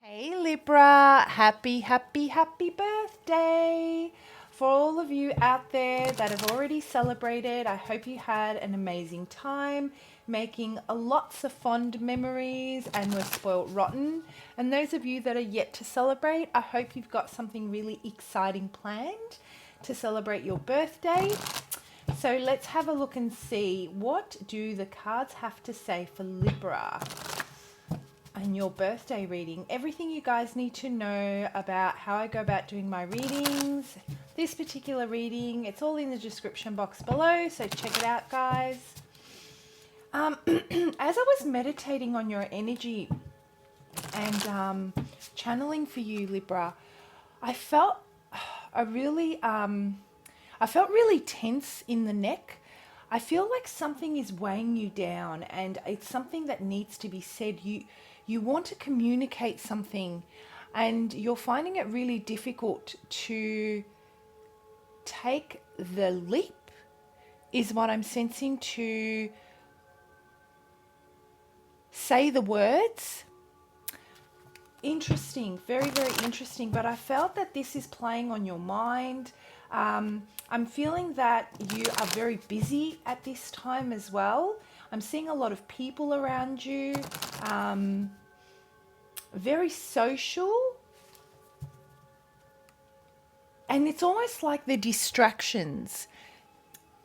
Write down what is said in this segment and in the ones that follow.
Hey Libra, happy birthday! For all of you out there that have already celebrated, I hope you had an amazing time making lots of fond memories and were spoilt rotten. And those of you that are yet to celebrate, I hope you've got something really exciting planned to celebrate your birthday. So let's have a look and see, what do the cards have to say for Libra and your birthday reading? Everything you guys need to know about how I go about doing my readings, this particular reading, it's all in the description box below, so check it out, guys. As I was meditating on your energy and channeling for you, Libra, I felt really tense in the neck. I feel like something is weighing you down and it's something that needs to be said. You want to communicate something and you're finding it really difficult to take the leap, is what I'm sensing, to say the words. Interesting, very interesting. But I felt that this is playing on your mind. I'm feeling that you are very busy at this time as well. I'm seeing a lot of people around you, very social. And it's almost like the distractions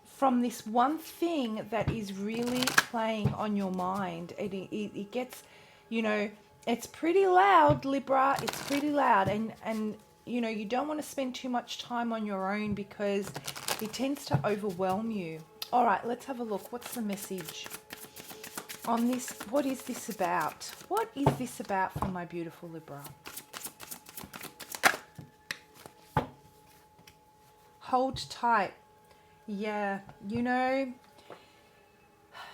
from this one thing that is really playing on your mind. It gets, it's pretty loud, Libra. It's pretty loud. And you don't want to spend too much time on your own because it tends to overwhelm you. All right, let's have a look. What's the message on this? What is this about? What is this about for my beautiful Libra? Hold tight. Yeah,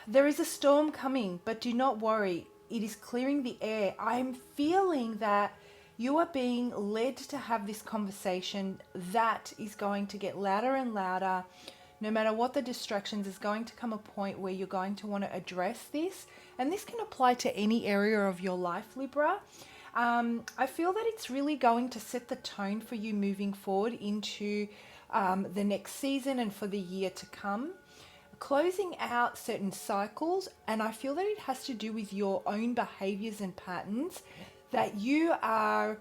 there is a storm coming, but do not worry. It is clearing the air. I'm feeling that you are being led to have this conversation that is going to get louder and louder. No matter what the distractions, is going to come a point where you're going to want to address this. And this can apply to any area of your life, Libra. I feel that it's really going to set the tone for you moving forward into the next season and for the year to come. Closing out certain cycles, and I feel that it has to do with your own behaviors and patterns that you are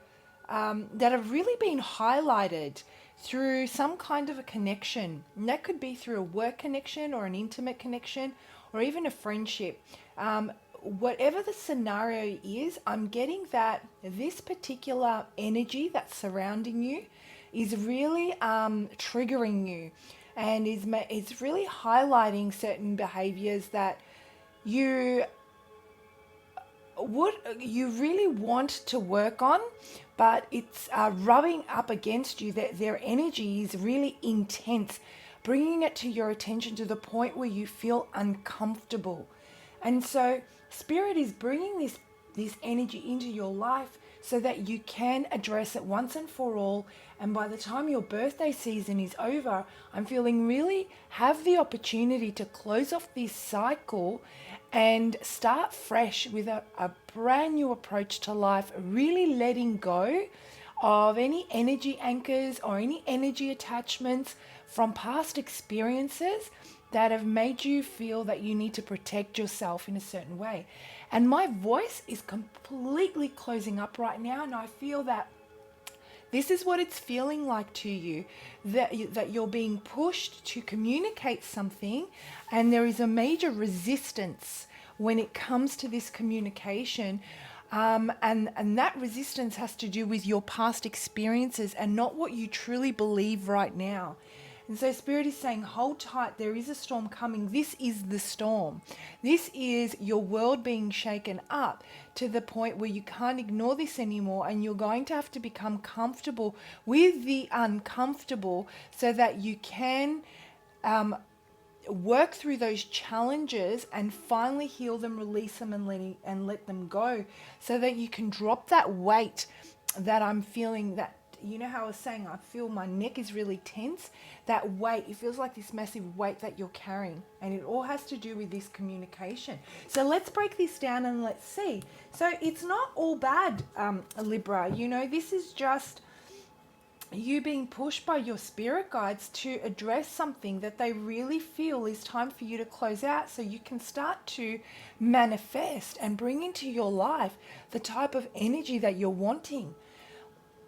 that have really been highlighted through some kind of a connection. And that could be through a work connection or an intimate connection or even a friendship. Whatever the scenario is, I'm getting that this particular energy that's surrounding you is really triggering you, and is really highlighting certain behaviors that you really want to work on, but it's rubbing up against you. That their energy is really intense, bringing it to your attention to the point where you feel uncomfortable. And so Spirit is bringing this energy into your life so that you can address it once and for all. And by the time your birthday season is over, I'm feeling really have the opportunity to close off this cycle and start fresh with a brand new approach to life, really letting go of any energy anchors or any energy attachments from past experiences that have made you feel that you need to protect yourself in a certain way. And my voice is completely closing up right now, and I feel that this is what it's feeling like to you, that you're being pushed to communicate something, and there is a major resistance when it comes to this communication. And that resistance has to do with your past experiences and not what you truly believe right now. And so Spirit is saying, hold tight, there is a storm coming. This is the storm. This is your world being shaken up to the point where you can't ignore this anymore, and you're going to have to become comfortable with the uncomfortable so that you can work through those challenges and finally heal them, release them, and let them go, so that you can drop that weight that I'm feeling, that you know how I was saying, I feel my neck is really tense. That weight, it feels like this massive weight that you're carrying. And it all has to do with this communication. So let's break this down and let's see. So it's not all bad, Libra. You know, this is just you being pushed by your spirit guides to address something that they really feel is time for you to close out, so you can start to manifest and bring into your life the type of energy that you're wanting.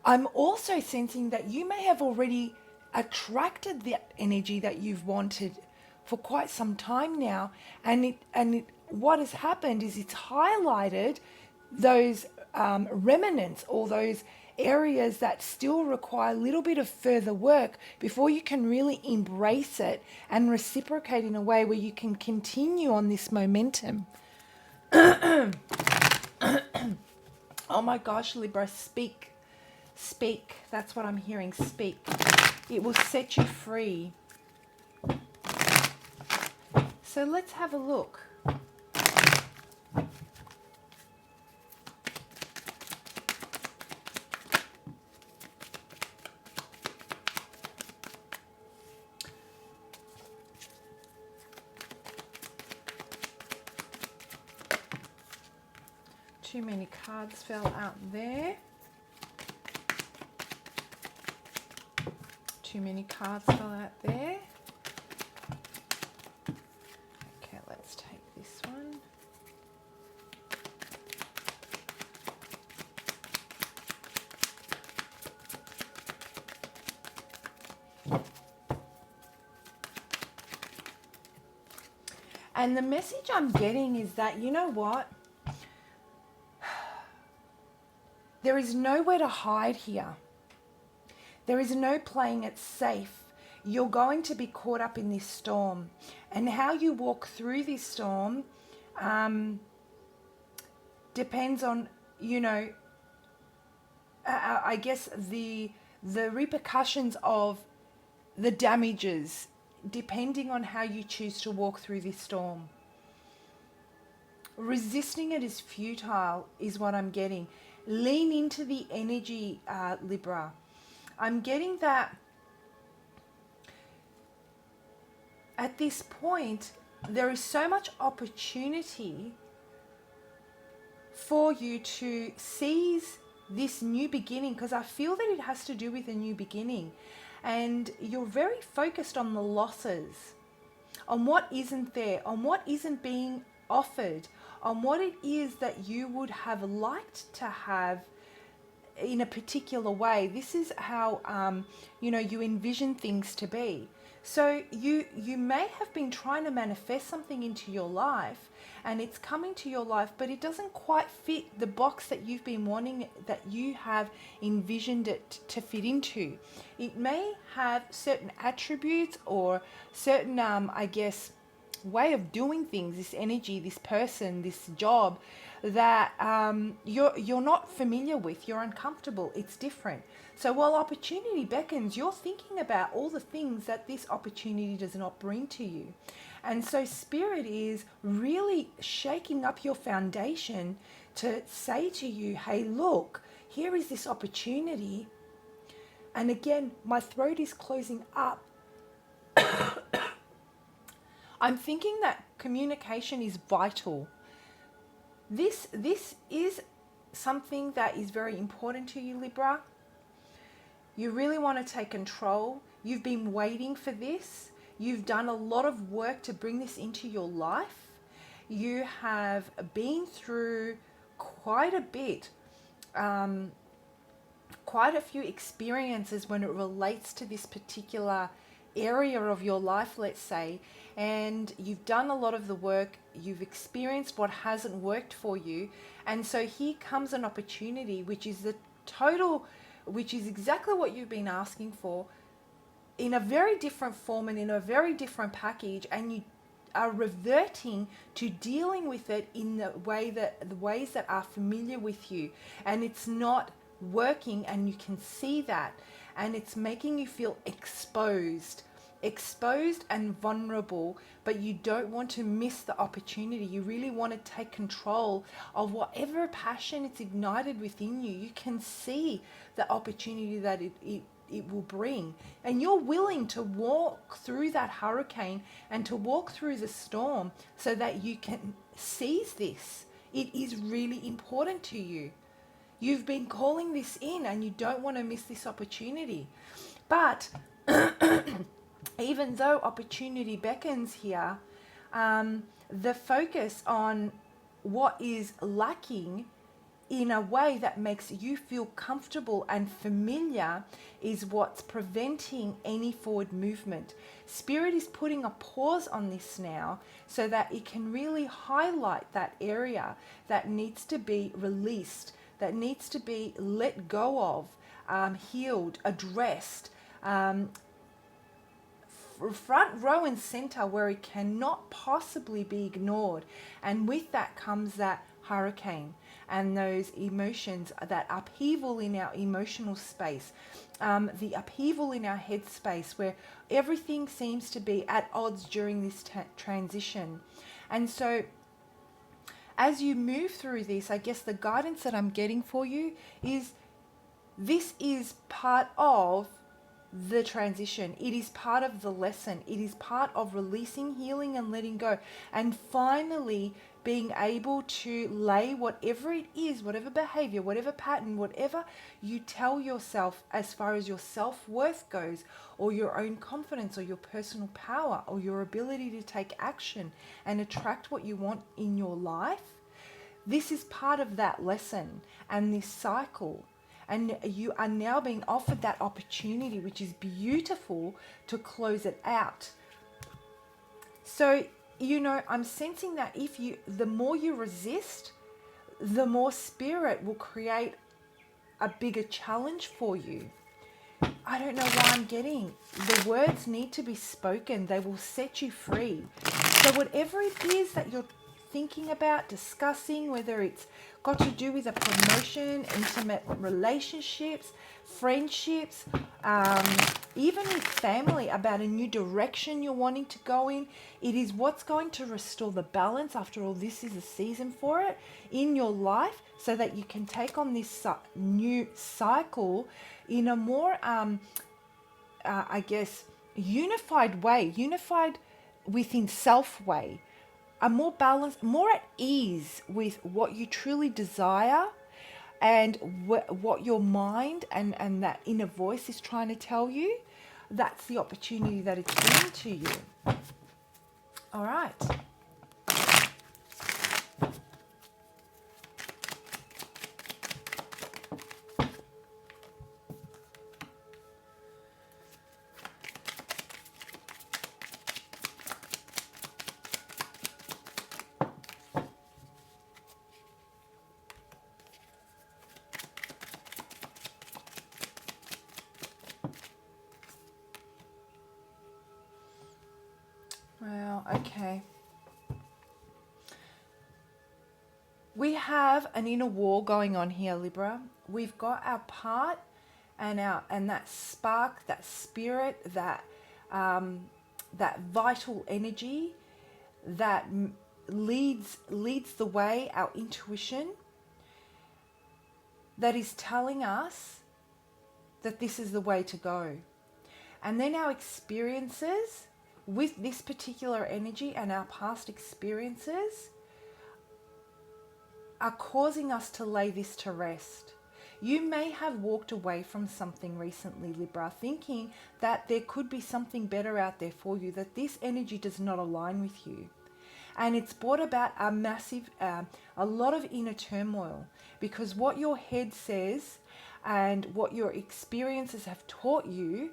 I'm also sensing that you may have already attracted the energy that you've wanted for quite some time now, and what has happened is it's highlighted those remnants, or those areas that still require a little bit of further work before you can really embrace it and reciprocate in a way where you can continue on this momentum. Oh my gosh, Libra, speak. Speak. That's what I'm hearing. Speak. It will set you free. So let's have a look. Too many cards fell out there. Too many cards fell out there. Okay, let's take this one. And the message I'm getting is that, you know what? There is nowhere to hide here. There is no playing it safe. You're going to be caught up in this storm. And how you walk through this storm depends on, you know, I guess the repercussions of the damages, depending on how you choose to walk through this storm. Resisting it is futile, is what I'm getting. Lean into the energy, Libra. I'm getting that at this point, there is so much opportunity for you to seize this new beginning, because I feel that it has to do with a new beginning. And you're very focused on the losses, on what isn't there, on what isn't being offered, on what it is that you would have liked to have in a particular way. This is how, you know, you envision things to be. So you may have been trying to manifest something into your life, and it's coming to your life, but it doesn't quite fit the box that you've been wanting, that you have envisioned it to fit into. It may have certain attributes or certain, I guess, way of doing things, this energy, this person, this job, that you're not familiar with, you're uncomfortable, it's different. So while opportunity beckons, you're thinking about all the things that this opportunity does not bring to you. And so Spirit is really shaking up your foundation to say to you, hey, look, here is this opportunity. And again, my throat is closing up. I'm thinking that communication is vital. This is something that is very important to you, Libra. You really want to take control. You've been waiting for this. You've done a lot of work to bring this into your life. You have been through quite a bit, quite a few experiences when it relates to this particular area of your life, let's say, and you've done a lot of the work. You've experienced what hasn't worked for you, and so here comes an opportunity which is exactly what you've been asking for, in a very different form and in a very different package, and you are reverting to dealing with it in the ways that are familiar with you, and it's not working, and you can see that, and it's making you feel exposed. exposed and vulnerable, but you don't want to miss the opportunity. You really want to take control of whatever passion it's ignited within you. You can see the opportunity that it will bring. And you're willing to walk through that hurricane and to walk through the storm so that you can seize this. It is really important to you. You've been calling this in and you don't want to miss this opportunity. But even though opportunity beckons here, the focus on what is lacking in a way that makes you feel comfortable and familiar is what's preventing any forward movement. Spirit is putting a pause on this now so that it can really highlight that area that needs to be released, that needs to be let go of, healed, addressed, front row and center where it cannot possibly be ignored. And with that comes that hurricane and those emotions, that upheaval in our emotional space, the upheaval in our head space where everything seems to be at odds during this transition. And so as you move through this, I guess the guidance that I'm getting for you is this is part of the transition. It is part of the lesson. It is part of releasing, healing, and letting go. And finally being able to lay whatever it is, whatever behavior, whatever pattern, whatever you tell yourself as far as your self-worth goes, or your own confidence, or your personal power, or your ability to take action and attract what you want in your life. This is part of that lesson and this cycle. And you are now being offered that opportunity, which is beautiful, to close it out. So, I'm sensing that the more you resist, the more spirit will create a bigger challenge for you. I don't know why I'm getting. The words need to be spoken. They will set you free. So whatever it is that you're thinking about, discussing, whether it's got to do with a promotion, intimate relationships, friendships, even with family, about a new direction you're wanting to go in, it is what's going to restore the balance. After all, this is a season for it in your life, so that you can take on this new cycle in a more, I guess, unified way, unified within self way, a more balanced, more at ease with what you truly desire and what your mind and that inner voice is trying to tell you. That's the opportunity that it's bringing to you. All right. Well, okay. We have an inner war going on here, Libra. We've got our part and that spark, that spirit, that vital energy that leads the way, our intuition, that is telling us that this is the way to go. And then our experiences with this particular energy and our past experiences are causing us to lay this to rest. You may have walked away from something recently, Libra, thinking that there could be something better out there for you, that this energy does not align with you. And it's brought about a massive, a lot of inner turmoil, because what your head says and what your experiences have taught you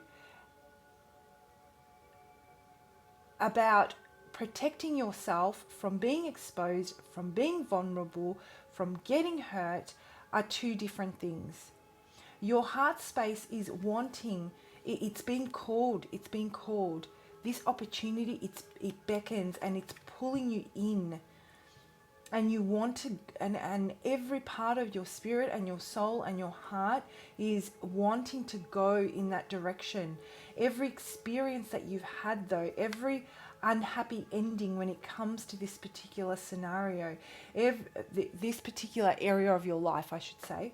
about protecting yourself from being exposed, from being vulnerable, from getting hurt, are two different things. Your heart space is wanting, it's been called. This opportunity, it beckons and it's pulling you in. and you want to, and every part of your spirit and your soul and your heart is wanting to go in that direction. Every experience that you've had, though, every unhappy ending when it comes to this particular scenario, this particular area of your life, I should say,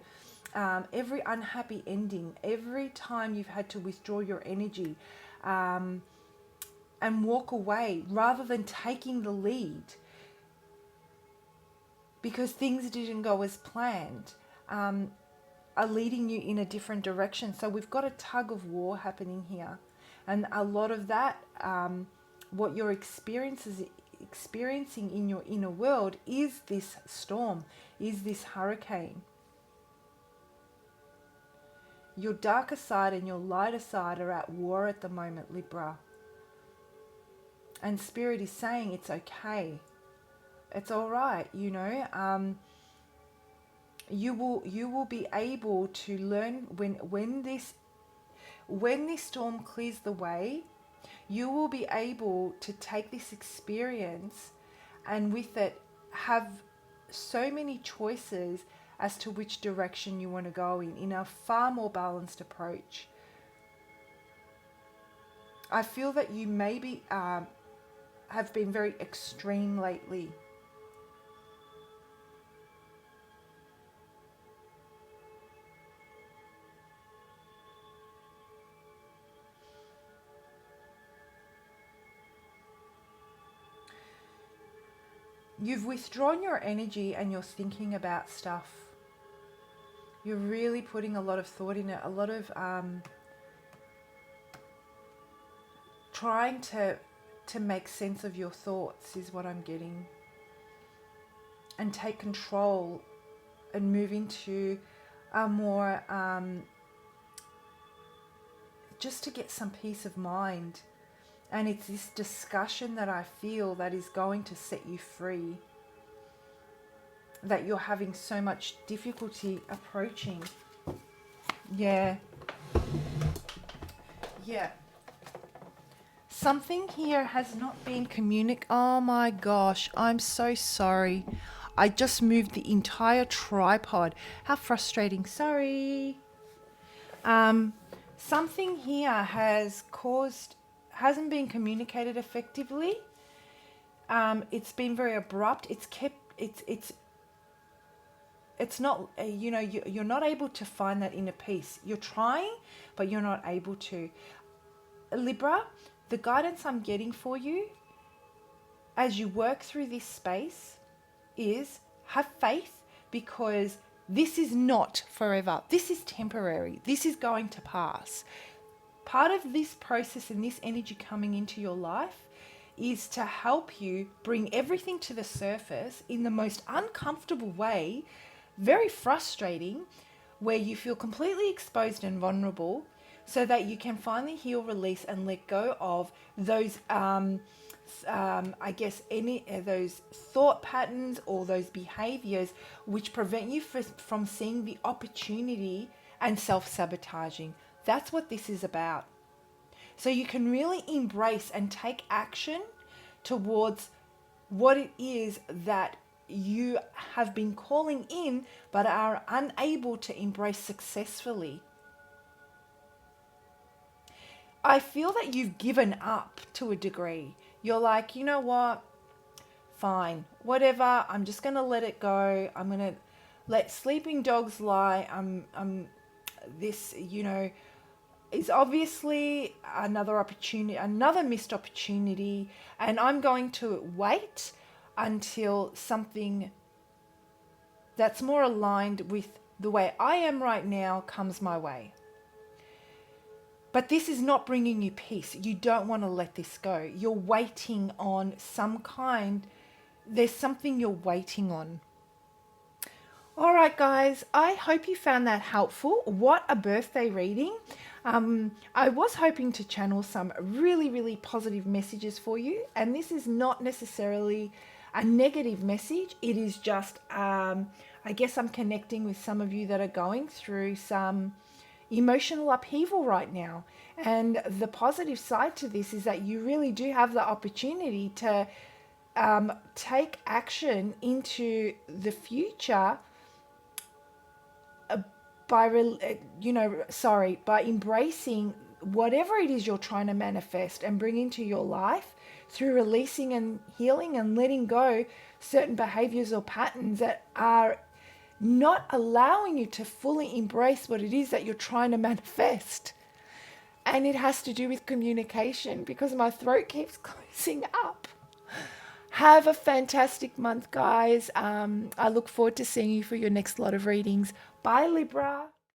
every unhappy ending, every time you've had to withdraw your energy and walk away rather than taking the lead because things didn't go as planned, are leading you in a different direction. So we've got a tug of war happening here. And a lot of that, what you're experiencing in your inner world is this storm, is this hurricane. Your darker side and your lighter side are at war at the moment, Libra. And Spirit is saying it's okay. It's all right, you know. You will be able to learn when this storm clears the way. You will be able to take this experience and with it have so many choices as to which direction you want to go in a far more balanced approach. I feel that you maybe have been very extreme lately. You've withdrawn your energy and you're thinking about stuff. You're really putting a lot of thought in it, a lot of trying to make sense of your thoughts is what I'm getting. And take control and move into a more, just to get some peace of mind. And it's this discussion that I feel that is going to set you free, that you're having so much difficulty approaching. Yeah. Something here has not been communicated. Oh my gosh, I'm so sorry. I just moved the entire tripod. How frustrating. Sorry. Something here hasn't been communicated effectively. It's been very abrupt. It's not, you're not able to find that inner peace. You're trying, but you're not able to. Libra, the guidance I'm getting for you as you work through this space is have faith, because this is not forever. This is temporary. This is going to pass. Part of this process and this energy coming into your life is to help you bring everything to the surface in the most uncomfortable way, very frustrating, where you feel completely exposed and vulnerable, so that you can finally heal, release, and let go of those, those thought patterns or those behaviors which prevent you from seeing the opportunity and self-sabotaging. That's what this is about. So you can really embrace and take action towards what it is that you have been calling in but are unable to embrace successfully. I feel that you've given up to a degree. You're like, you know what? Fine, whatever. I'm just going to let it go. I'm going to let sleeping dogs lie. This, is obviously another opportunity, another missed opportunity, and I'm going to wait until something that's more aligned with the way I am right now comes my way. But this is not bringing you peace. You don't want to let this go. You're waiting on there's something you're waiting on. All right, guys, I hope you found that helpful. What a birthday reading. I was hoping to channel some really, really positive messages for you. And this is not necessarily a negative message. It is just, I guess I'm connecting with some of you that are going through some emotional upheaval right now. And the positive side to this is that you really do have the opportunity to take action into the future by by embracing whatever it is you're trying to manifest and bring into your life through releasing and healing and letting go certain behaviors or patterns that are not allowing you to fully embrace what it is that you're trying to manifest. And it has to do with communication because my throat keeps closing up. Have a fantastic month, guys. I look forward to seeing you for your next lot of readings. Bye, Libra.